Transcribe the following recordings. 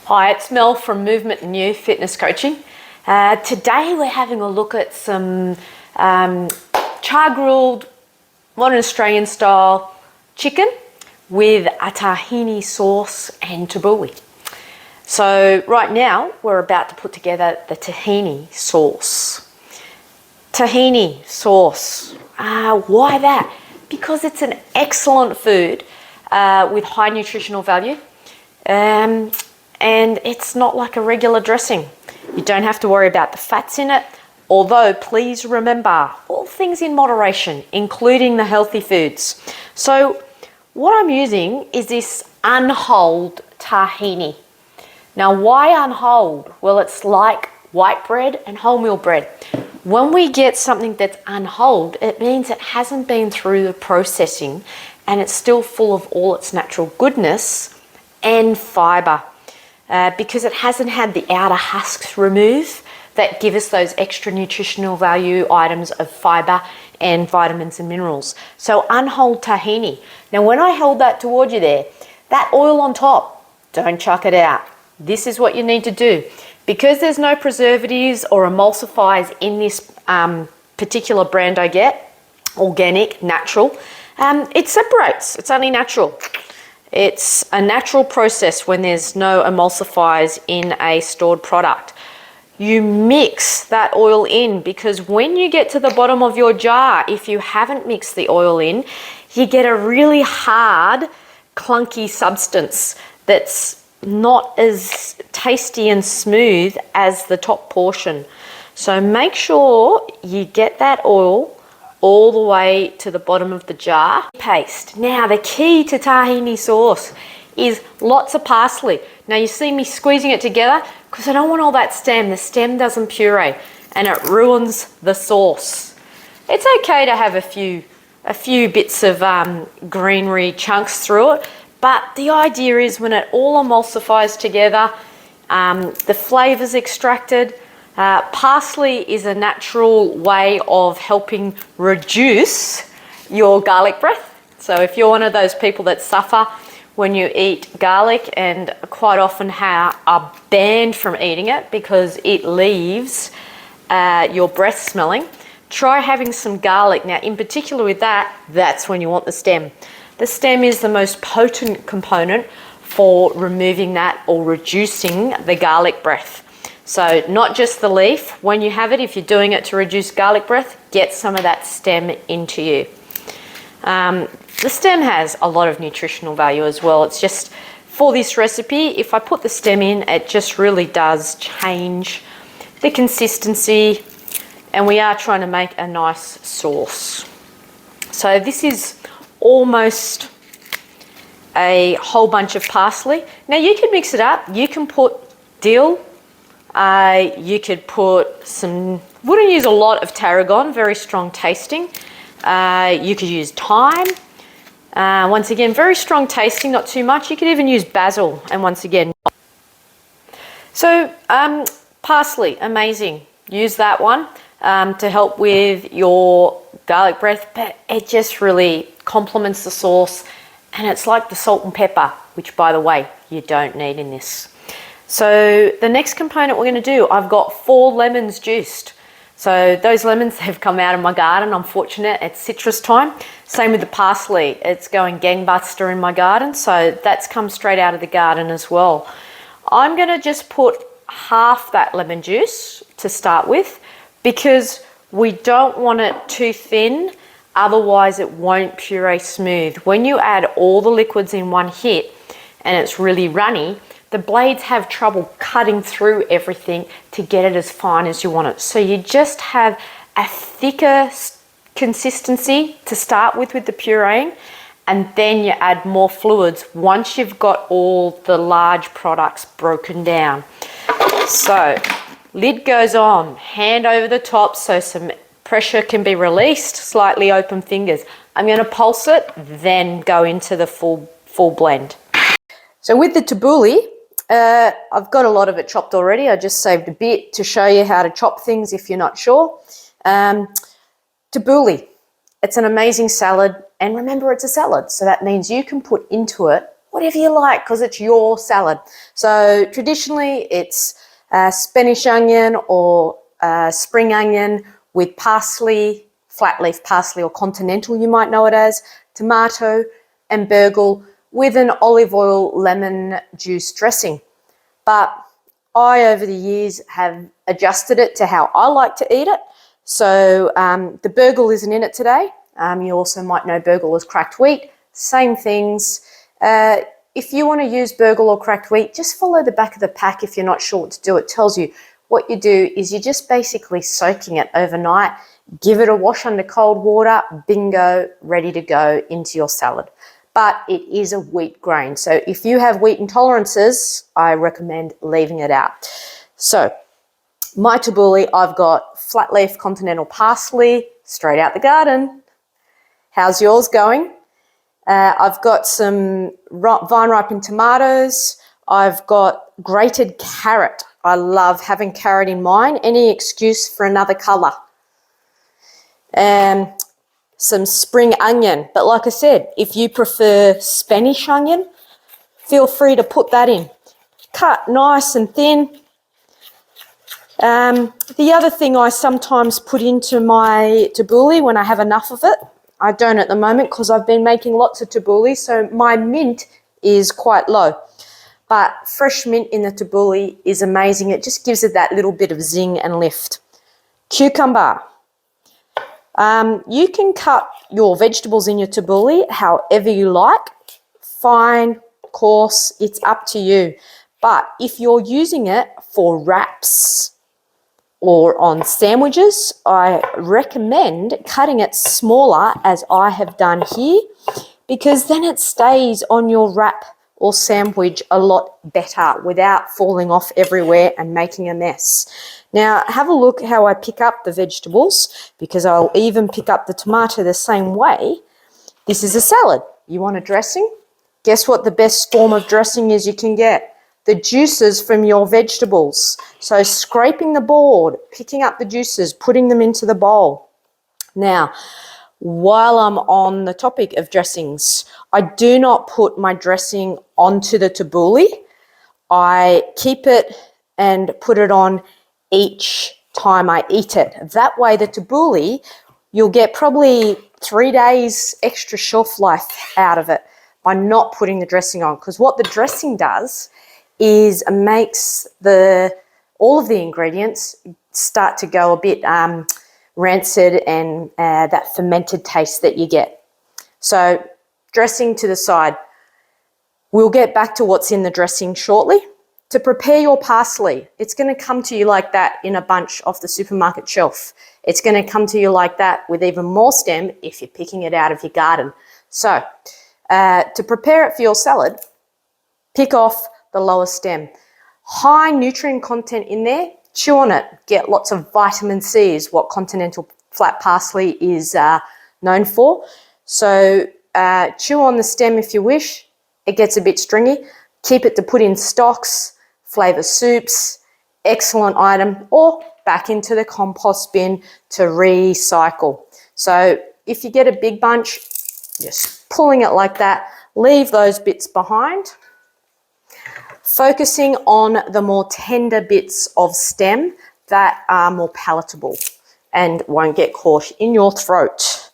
Hi, it's Mel from Movement and New Fitness Coaching. Today we're having a look at some char-grilled modern Australian style chicken with a tahini sauce and tabouleh. So right now we're about to put together the tahini sauce. Tahini sauce, why that? Because it's an excellent food with high nutritional value. And it's not like a regular dressing. You don't have to worry about the fats in it, although please remember all things in moderation, including the healthy foods. So what I'm using is this unhulled tahini. Now why unhulled? Well, it's like white bread and wholemeal bread. When we get something that's unhulled, it means it hasn't been through the processing and it's still full of all its natural goodness and fiber. Because it hasn't had the outer husks removed that give us those extra nutritional value items of fiber and vitamins and minerals. So unhulled tahini. Now when I held that toward you there, that oil on top, don't chuck it out. This is what you need to do. Because there's no preservatives or emulsifiers in this particular brand I get, organic, natural, it separates, it's only natural. It's a natural process when there's no emulsifiers in a stored product. You mix that oil in because when you get to the bottom of your jar, if you haven't mixed the oil in, you get a really hard, clunky substance that's not as tasty and smooth as the top portion. So make sure you get that oil all the way to the bottom of the jar. Paste. Now the key to tahini sauce is lots of parsley. Now you see me squeezing it together because I don't want all that stem. The stem doesn't puree and it ruins the sauce. It's okay to have a few bits of greenery chunks through it, but the idea is when it all emulsifies together, the flavor's extracted. Parsley is a natural way of helping reduce your garlic breath. So if you're one of those people that suffer when you eat garlic and quite often are banned from eating it because it leaves your breath smelling, try having some garlic. Now in particular with that, that's when you want the stem. The stem is the most potent component for removing that or reducing the garlic breath. So not just the leaf. When you have it, if you're doing it to reduce garlic breath, get some of that stem into you. The stem has a lot of nutritional value as well. It's just for this recipe, if I put the stem in, it just really does change the consistency, and we are trying to make a nice sauce. So this is almost a whole bunch of parsley. Now you can mix it up. You can put dill. You could put some, wouldn't use a lot of tarragon, very strong tasting. You could use thyme. Once again, very strong tasting, not too much. You could even use basil, and once again. So parsley, amazing. Use that one to help with your garlic breath, but it just really complements the sauce, and it's like the salt and pepper, which by the way, you don't need in this. So the next component we're going to do, I've got 4 lemons juiced. So those lemons have come out of my garden. I'm fortunate, it's citrus time. Same with the parsley, it's going gangbuster in my garden. So that's come straight out of the garden as well. I'm going to just put half that lemon juice to start with because we don't want it too thin, otherwise it won't puree smooth. When you add all the liquids in one hit and it's really runny, the blades have trouble cutting through everything to get it as fine as you want it. So you just have a thicker consistency to start with the pureeing, and then you add more fluids once you've got all the large products broken down. So lid goes on, hand over the top so some pressure can be released, slightly open fingers. I'm going to pulse it, then go into the full blend. So with the tabouleh, I've got a lot of it chopped already. I just saved a bit to show you how to chop things if you're not sure. Tabouleh, it's an amazing salad, and remember it's a salad, so that means you can put into it whatever you like, because it's your salad. So traditionally it's Spanish onion or spring onion with parsley, flat leaf parsley or continental you might know it as, tomato and burgle with an olive oil lemon juice dressing. But I, over the years, have adjusted it to how I like to eat it. So the burgle isn't in it today. You also might know burgle as cracked wheat. Same things. If you want to use burgle or cracked wheat, just follow the back of the pack if you're not sure what to do. It tells you what you do is you're just basically soaking it overnight. Give it a wash under cold water. Bingo, ready to go into your salad. But it is a wheat grain. So if you have wheat intolerances, I recommend leaving it out. So my tabouleh, I've got flat leaf continental parsley, straight out the garden. How's yours going? I've got some vine ripened tomatoes. I've got grated carrot. I love having carrot in mine. Any excuse for another colour. Some spring onion. But like I said, if you prefer Spanish onion, feel free to put that in. Cut nice and thin. The other thing I sometimes put into my tabouleh when I have enough of it, I don't at the moment because I've been making lots of tabouleh, so my mint is quite low. But fresh mint in the tabouleh is amazing. It just gives it that little bit of zing and lift. Cucumber. You can cut your vegetables in your tabouleh however you like. Fine, coarse, it's up to you. But if you're using it for wraps or on sandwiches, I recommend cutting it smaller as I have done here, because then it stays on your wrap or sandwich a lot better without falling off everywhere and making a mess. Now, have a look how I pick up the vegetables, because I'll even pick up the tomato the same way. This is a salad. You want a dressing? Guess what the best form of dressing is you can get? The juices from your vegetables. So scraping the board, picking up the juices, putting them into the bowl. Now, while I'm on the topic of dressings, I do not put my dressing onto the tabouleh. I keep it and put it on each time I eat it. That way the tabouleh, you'll get probably 3 days extra shelf life out of it by not putting the dressing on. Because what the dressing does is makes all of the ingredients start to go a bit rancid and that fermented taste that you get. So dressing to the side. We'll get back to what's in the dressing shortly. To prepare your parsley, it's going to come to you like that in a bunch off the supermarket shelf. It's going to come to you like that with even more stem if you're picking it out of your garden. So to prepare it for your salad, pick off the lower stem. High nutrient content in there, chew on it, get lots of vitamin C is what continental flat parsley is known for. So chew on the stem if you wish. It gets a bit stringy. Keep it to put in stocks, flavour soups, excellent item, or back into the compost bin to recycle. So if you get a big bunch, just pulling it like that, leave those bits behind. Focusing on the more tender bits of stem that are more palatable and won't get caught in your throat.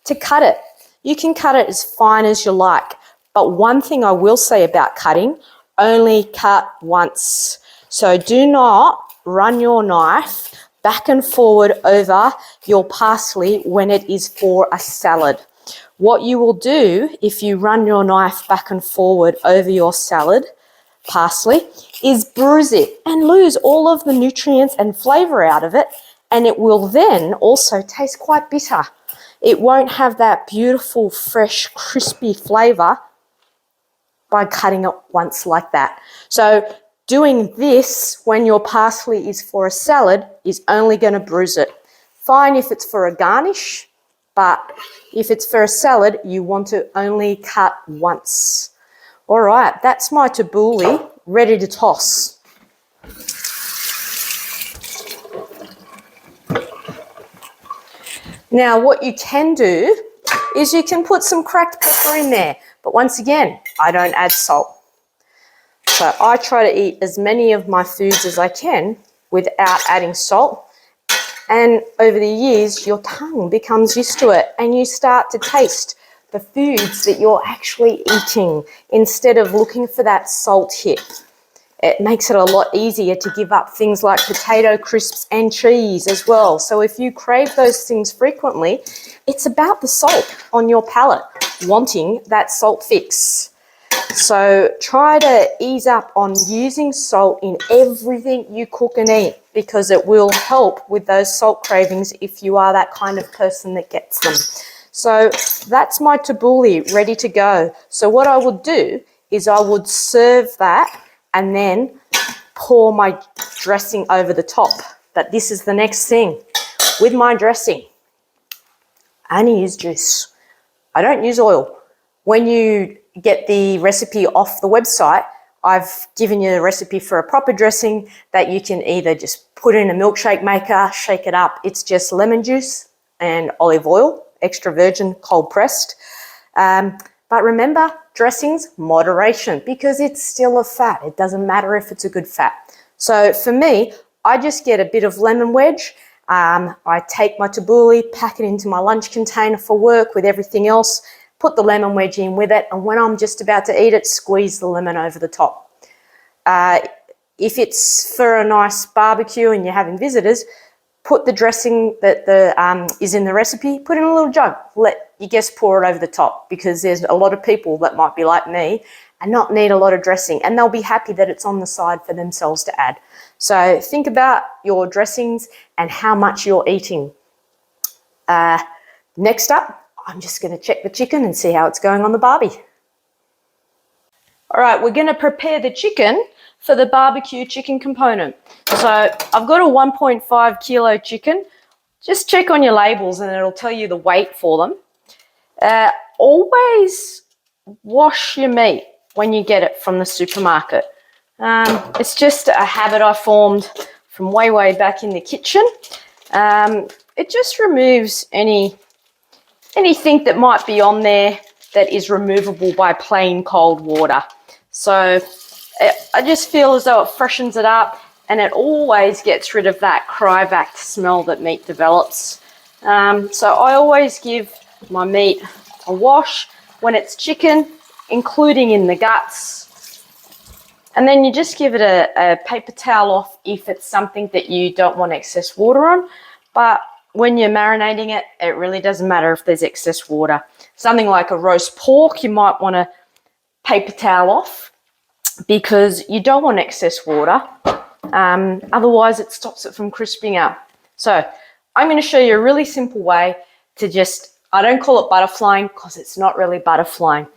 To cut it, you can cut it as fine as you like, but one thing I will say about cutting, only cut once. So do not run your knife back and forward over your parsley when it is for a salad. What you will do if you run your knife back and forward over your salad parsley is bruise it and lose all of the nutrients and flavour out of it, and it will then also taste quite bitter. It won't have that beautiful, fresh, crispy flavour by cutting it once like that. So doing this when your parsley is for a salad is only going to bruise it. Fine if it's for a garnish, but if it's for a salad, you want to only cut once. All right, that's my tabouleh ready to toss. Now, what you can do is you can put some cracked pepper in there. But once again, I don't add salt. So I try to eat as many of my foods as I can without adding salt. And over the years, your tongue becomes used to it and you start to taste the foods that you're actually eating instead of looking for that salt hit. It makes it a lot easier to give up things like potato crisps and cheese as well. So if you crave those things frequently, it's about the salt on your palate, wanting that salt fix. So try to ease up on using salt in everything you cook and eat, because it will help with those salt cravings if you are that kind of person that gets them. So that's my tabouleh ready to go. So what I would do is I would serve that and then pour my dressing over the top. But this is the next thing. With my dressing, I only use juice. I don't use oil. When you get the recipe off the website, I've given you the recipe for a proper dressing that you can either just put in a milkshake maker, shake it up. It's just lemon juice and olive oil, extra virgin, cold pressed. But remember, dressings, moderation, because it's still a fat. It doesn't matter if it's a good fat. So for me, I just get a bit of lemon wedge. I take my tabouleh, pack it into my lunch container for work with everything else, put the lemon wedge in with it, and when I'm just about to eat it, squeeze the lemon over the top. If it's for a nice barbecue and you're having visitors, put the dressing that is in the recipe, put it in a little jug. Let your guests pour it over the top, because there's a lot of people that might be like me and not need a lot of dressing, and they'll be happy that it's on the side for themselves to add. So think about your dressings and how much you're eating. Next up, I'm just going to check the chicken and see how it's going on the barbie. All right, we're going to prepare the chicken for the barbecue chicken component. So I've got a 1.5 kilo chicken. Just check on your labels and it'll tell you the weight for them. Always wash your meat when you get it from the supermarket. It's just a habit I formed from way back in the kitchen. It just removes anything that might be on there that is removable by plain cold water. So I just feel as though it freshens it up, and it always gets rid of that cryovac smell that meat develops. So I always give my meat a wash when it's chicken, including in the guts. And then you just give it a paper towel off if it's something that you don't want excess water on. But when you're marinating it, it really doesn't matter if there's excess water. Something like a roast pork, you might want to paper towel off because you don't want excess water. Otherwise, it stops it from crisping up. So I'm going to show you a really simple way to I don't call it butterflying because it's not really butterflying.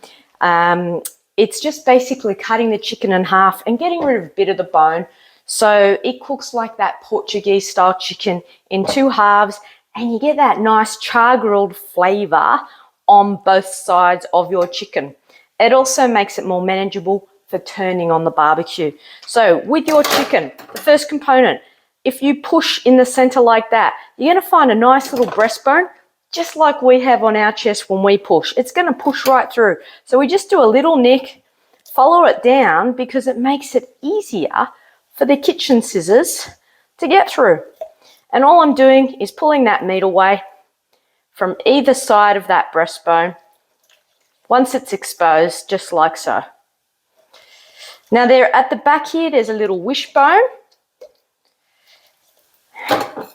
It's just basically cutting the chicken in half and getting rid of a bit of the bone. So it cooks like that Portuguese style chicken in 2 halves, and you get that nice char-grilled flavor on both sides of your chicken. It also makes it more manageable for turning on the barbecue. So with your chicken, the first component, if you push in the center like that, you're going to find a nice little breastbone, just like we have on our chest when we push. It's going to push right through. So we just do a little nick, follow it down, because it makes it easier for the kitchen scissors to get through. And all I'm doing is pulling that meat away from either side of that breastbone once it's exposed, just like so. Now there at the back here, there's a little wishbone,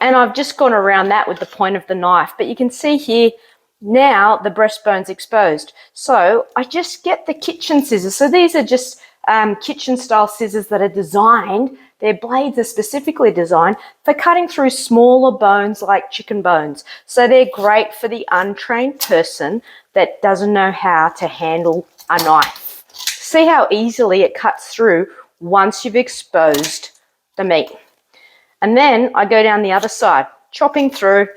and I've just gone around that with the point of the knife. But you can see here, now the breastbone's exposed. So I just get the kitchen scissors. So these are just kitchen style scissors that are designed, their blades are specifically designed for cutting through smaller bones like chicken bones. So they're great for the untrained person that doesn't know how to handle a knife. See how easily it cuts through once you've exposed the meat. And then I go down the other side, chopping through,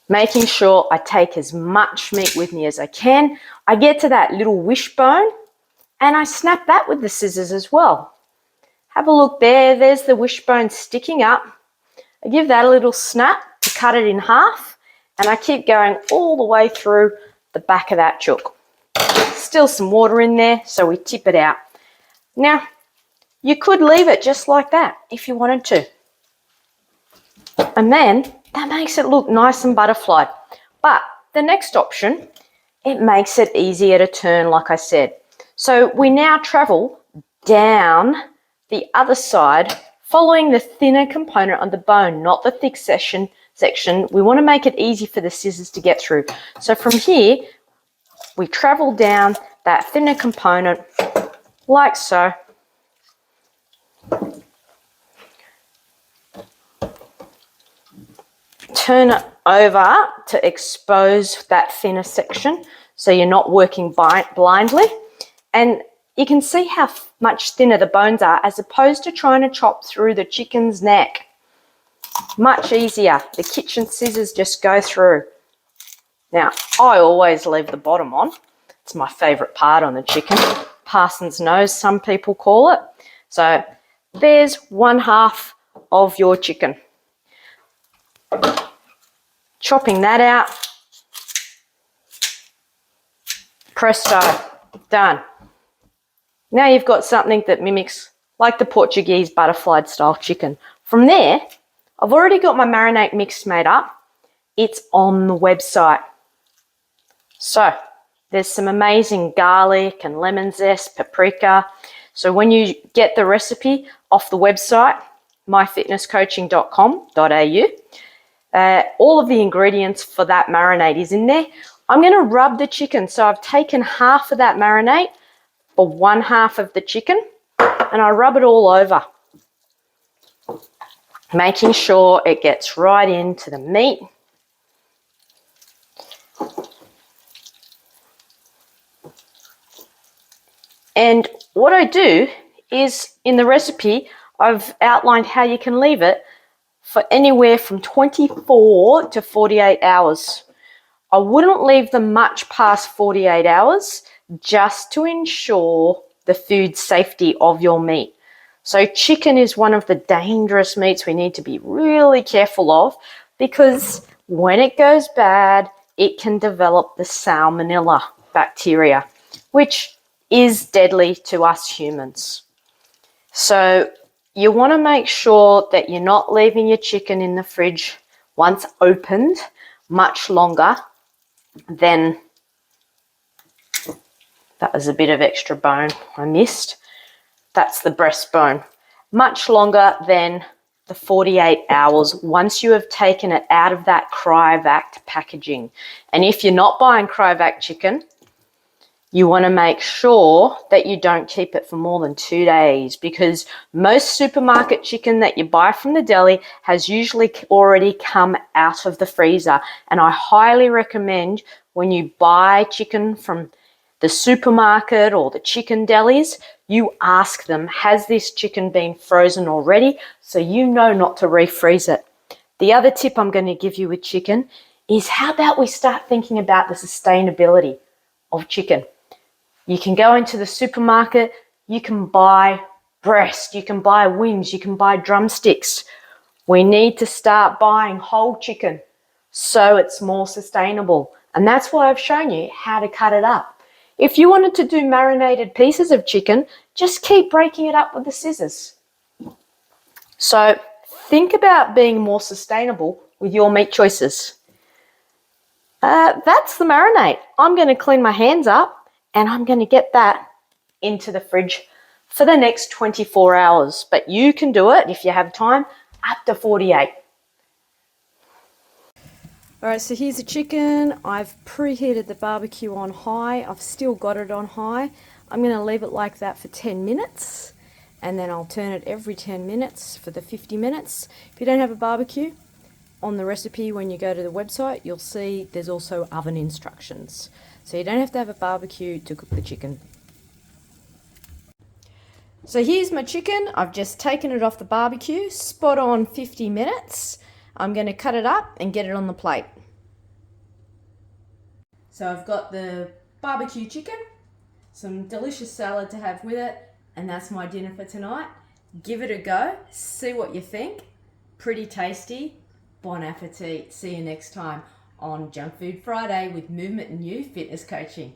making sure I take as much meat with me as I can. I get to that little wishbone and I snap that with the scissors as well. Have a look there, there's the wishbone sticking up. I give that a little snap to cut it in half, and I keep going all the way through the back of that chook. still some water in there, so we tip it out. Now, you could leave it just like that if you wanted to. And then that makes it look nice and butterflied. But the next option, it makes it easier to turn, like I said. So we now travel down the other side, following the thinner component on the bone, not the thick section. We want to make it easy for the scissors to get through. So from here, we travel down that thinner component like so. Turn it over to expose that thinner section so you're not working blindly. And you can see how much thinner the bones are as opposed to trying to chop through the chicken's neck. Much easier. The kitchen scissors just go through. Now, I always leave the bottom on. It's my favourite part on the chicken. Parson's nose, some people call it. So there's 1/2 of your chicken. Chopping that out. Presto, done. Now you've got something that mimics like the Portuguese butterfly style chicken. From there, I've already got my marinade mix made up. It's on the website. So there's some amazing garlic and lemon zest, paprika. So when you get the recipe off the website, myfitnesscoaching.com.au, all of the ingredients for that marinade is in there. I'm going to rub the chicken. So I've taken 1/2 of that marinade for 1/2 of the chicken, and I rub it all over, making sure it gets right into the meat. And what I do is, in the recipe, I've outlined how you can leave it for anywhere from 24 to 48 hours. I wouldn't leave them much past 48 hours just to ensure the food safety of your meat. So chicken is one of the dangerous meats we need to be really careful of, because when it goes bad, it can develop the salmonella bacteria, which is deadly to us humans. So you want to make sure that you're not leaving your chicken in the fridge once opened much longer than, that was a bit of extra bone I missed. That's the breastbone. Much longer than the 48 hours once you have taken it out of that cryovac packaging. And if you're not buying cryovac chicken, you want to make sure that you don't keep it for more than 2 days, because most supermarket chicken that you buy from the deli has usually already come out of the freezer. And I highly recommend, when you buy chicken from the supermarket or the chicken delis, you ask them, has this chicken been frozen already? So you know not to refreeze it. The other tip I'm going to give you with chicken is, how about we start thinking about the sustainability of chicken? You can go into the supermarket, you can buy breast, you can buy wings, you can buy drumsticks. We need to start buying whole chicken so it's more sustainable. And that's why I've shown you how to cut it up. If you wanted to do marinated pieces of chicken, just keep breaking it up with the scissors. So think about being more sustainable with your meat choices. That's the marinade. I'm going to clean my hands up, and I'm going to get that into the fridge for the next 24 hours. But you can do it, if you have time, up to 48. All right, so here's the chicken. I've preheated the barbecue on high. I've still got it on high. I'm going to leave it like that for 10 minutes, and then I'll turn it every 10 minutes for the 50 minutes. If you don't have a barbecue, on the recipe when you go to the website, you'll see there's also oven instructions. So you don't have to have a barbecue to cook the chicken. So here's my chicken. I've just taken it off the barbecue, spot on 50 minutes. I'm going to cut it up and get it on the plate. So I've got the barbecue chicken, some delicious salad to have with it, and that's my dinner for tonight. Give it a go, see what you think. Pretty tasty. Bon appetit. See you next time on Junk Food Friday with Movement and You Fitness Coaching.